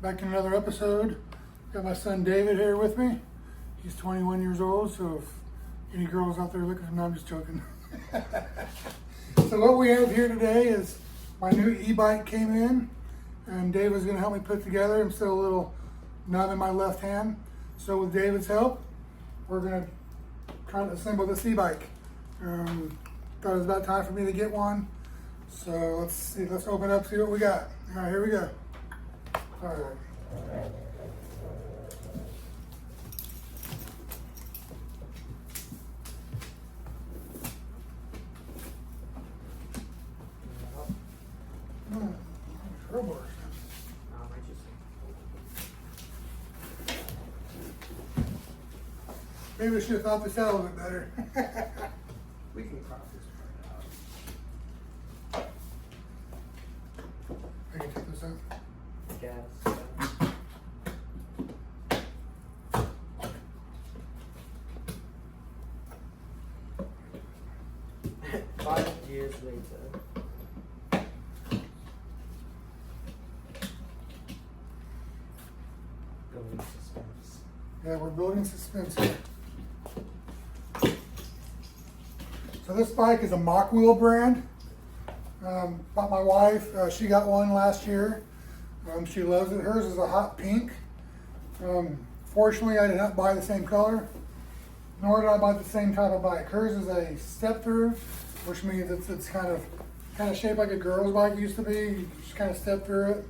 Back in another episode. Got my son David here with me. He's 21 years old, so if any girls out there looking, no, I'm just joking. So what we have here today is my new e-bike came in, and Dave was going to help me put together. I'm still a little numb in my left hand. So with David's help, we're going to try to assemble this e-bike. Thought it was about time for me to get one. So let's see, let's open up, see what we got. All right, here we go. All right. Maybe we should have thought this out a little bit better. We can crop this part out. I can take this out. Gas. 5 years later. Building suspense. Yeah, we're building suspense here. So this bike is a Mokwheel brand. Bought my wife, she got one last year. She loves it. Hers is a hot pink. Fortunately, I did not buy the same color, nor did I buy the same type of bike. Hers is a step through, which means it's kind of shaped like a girl's bike used to be. You just kind of step through it.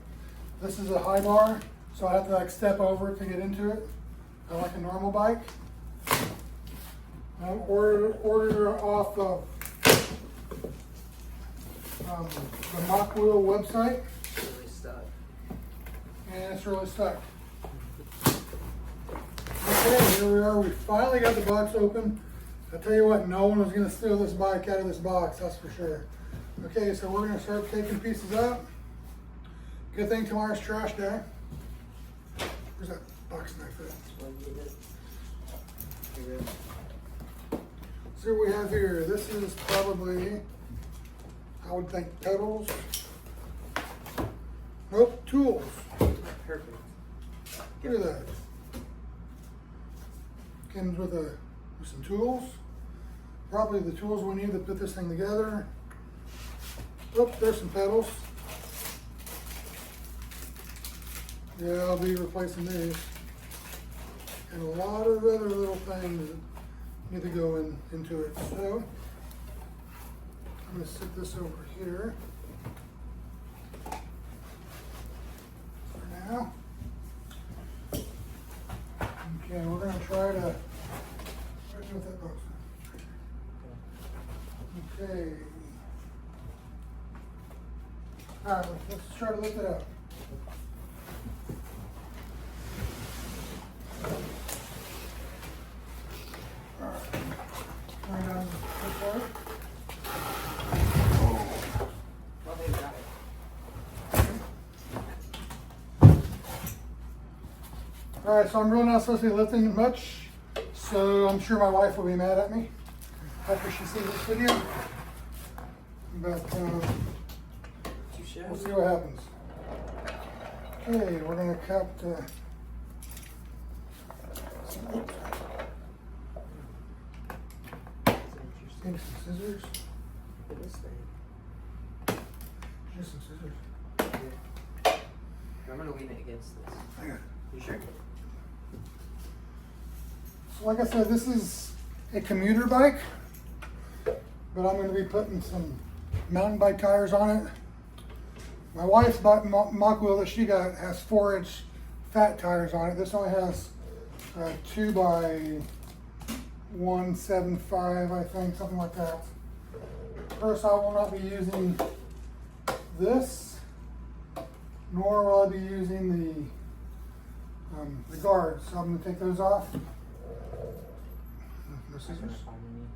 This is a high bar, so I have to like step over it to get into it. I like a normal bike. I ordered off of the Mokwheel website. It's really stuck. And it's really stuck. Okay, here we are. We finally got the box open. I tell you what, no one was going to steal this bike out of this box, that's for sure. Okay, so we're going to start taking pieces out. Good thing tomorrow's trash day. Where's that box knife at? See what we have here. This is probably, I would think, pedals. Nope, tools. Perfect. Look at that. Comes with some tools. Probably the tools we need to put this thing together. Oh, there's some pedals. Yeah, I'll be replacing these. And a lot of other little things that need to go into it. So I'm going to stick this over here for now. Okay, we're going to try to with that box. Okay. All right, let's try to lift it up. All right. Turn down this part. Well, they got it. All right, so I'm really not supposed to be lifting much, so I'm sure my wife will be mad at me after she sees this video. But we'll see what happens. Okay, we're going to cut maybe some scissors. Look at this thing. Just some scissors. I'm gonna lean it against this. I got it. You sure? So like I said, this is a commuter bike, but I'm going to be putting some mountain bike tires on it. My wife's Mokwheel that she got has 4-inch fat tires on it. This only has 2 by 175, I think, something like that. First, I will not be using this, nor will I be using the guards. So I'm going to take those off. No scissors. I'm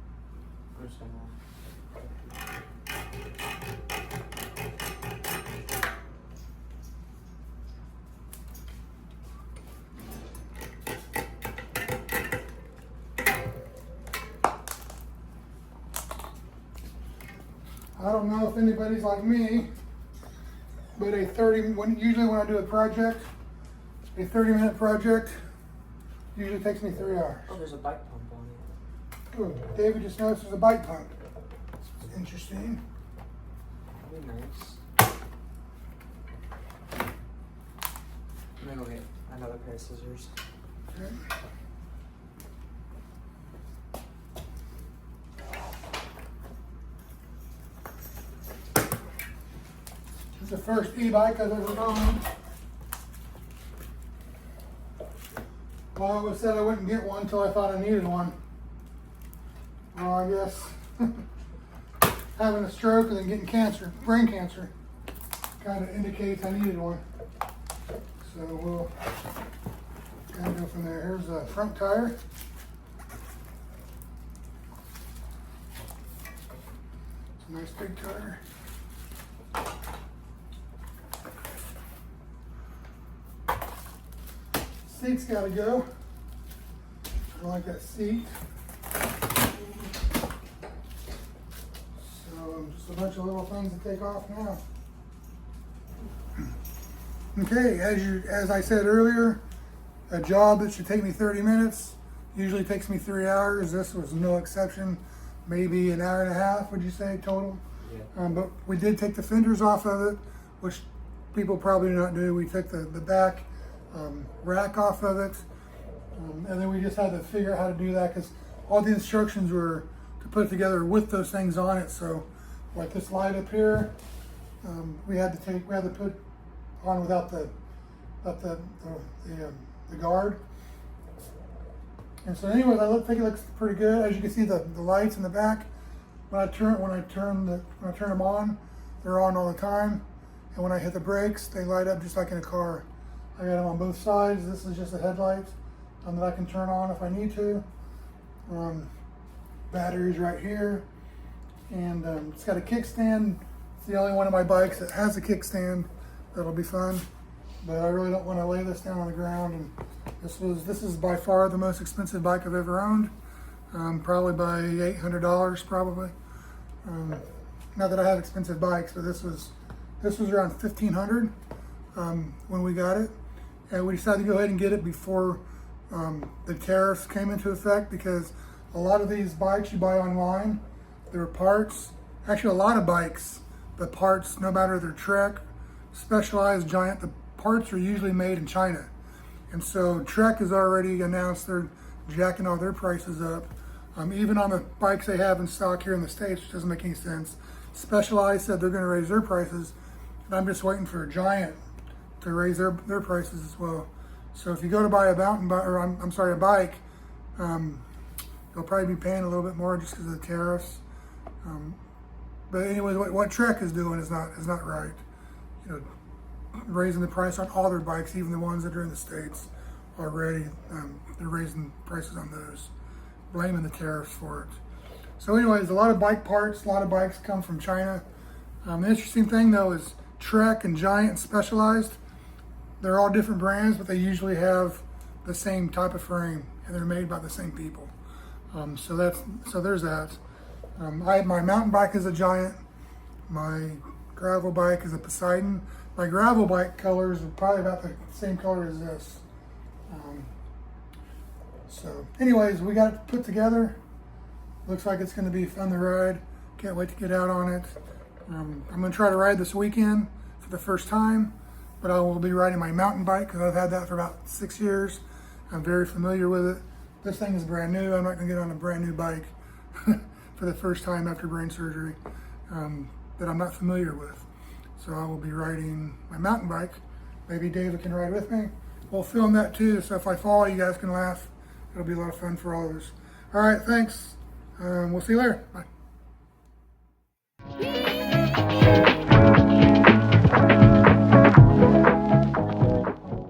just gonna. I don't know if anybody's like me, but usually when I do a project, A 30-minute project usually takes me 3 hours. Oh, there's a bike pump on it. Ooh, David just noticed there's a bike pump. Interesting. That'd be nice. I'm gonna go get another pair of scissors. Okay. It's the first e-bike I've ever owned. Well, I always said I wouldn't get one until I thought I needed one. Well, I guess having a stroke and then getting cancer, brain cancer, kind of indicates I needed one. So we'll kind of go from there. Here's the front tire. It's a nice big tire. Seat's got to go. I don't like that seat. So just a bunch of little things to take off now. Okay, as I said earlier, a job that should take me 30 minutes usually takes me 3 hours. This was no exception. Maybe an hour and a half, would you say, total? Yeah. But we did take the fenders off of it, which people probably do not do. We took the back rack off of it, and then we just had to figure out how to do that because all the instructions were to put it together with those things on it. So like this light up here, we had to put on without the guard. And so anyways, I think it looks pretty good. As you can see, the lights in the back, when I turn them on, they're on all the time. And when I hit the brakes, they light up just like in a car. I got them on both sides. This is just a headlight that I can turn on if I need to. Batteries right here. And it's got a kickstand. It's the only one of my bikes that has a kickstand. That'll be fun. But I really don't want to lay this down on the ground. And this is by far the most expensive bike I've ever owned. Probably by $800 probably. Not that I have expensive bikes, but this was around $1,500 when we got it. And we decided to go ahead and get it before the tariffs came into effect, because a lot of these bikes you buy online, there are parts, actually a lot of bikes, the parts, no matter their Trek, Specialized, Giant, the parts are usually made in China. And so Trek has already announced they're jacking all their prices up. Even on the bikes they have in stock here in the States, which doesn't make any sense. Specialized said they're going to raise their prices, and I'm just waiting for Giant to raise their prices as well. So if you go to buy a bike, you'll probably be paying a little bit more just because of the tariffs. But anyway, what Trek is doing is not right. You know, raising the price on all their bikes, even the ones that are in the States already. They're raising prices on those, blaming the tariffs for it. So anyways, a lot of bike parts, a lot of bikes come from China. The interesting thing though is Trek and Giant and Specialized, they're all different brands, but they usually have the same type of frame and they're made by the same people. So there's that. My mountain bike is a Giant. My gravel bike is a Poseidon. My gravel bike colors are probably about the same color as this. So anyways, we got it put together. Looks like it's going to be fun to ride. Can't wait to get out on it. I'm going to try to ride this weekend for the first time, but I will be riding my mountain bike because I've had that for about 6 years. I'm very familiar with it. This thing is brand new. I'm not going to get on a brand new bike for the first time after brain surgery that I'm not familiar with. So I will be riding my mountain bike. Maybe David can ride with me. We'll film that too, so if I fall, you guys can laugh. It'll be a lot of fun for all of us. All right, thanks. We'll see you later. Bye.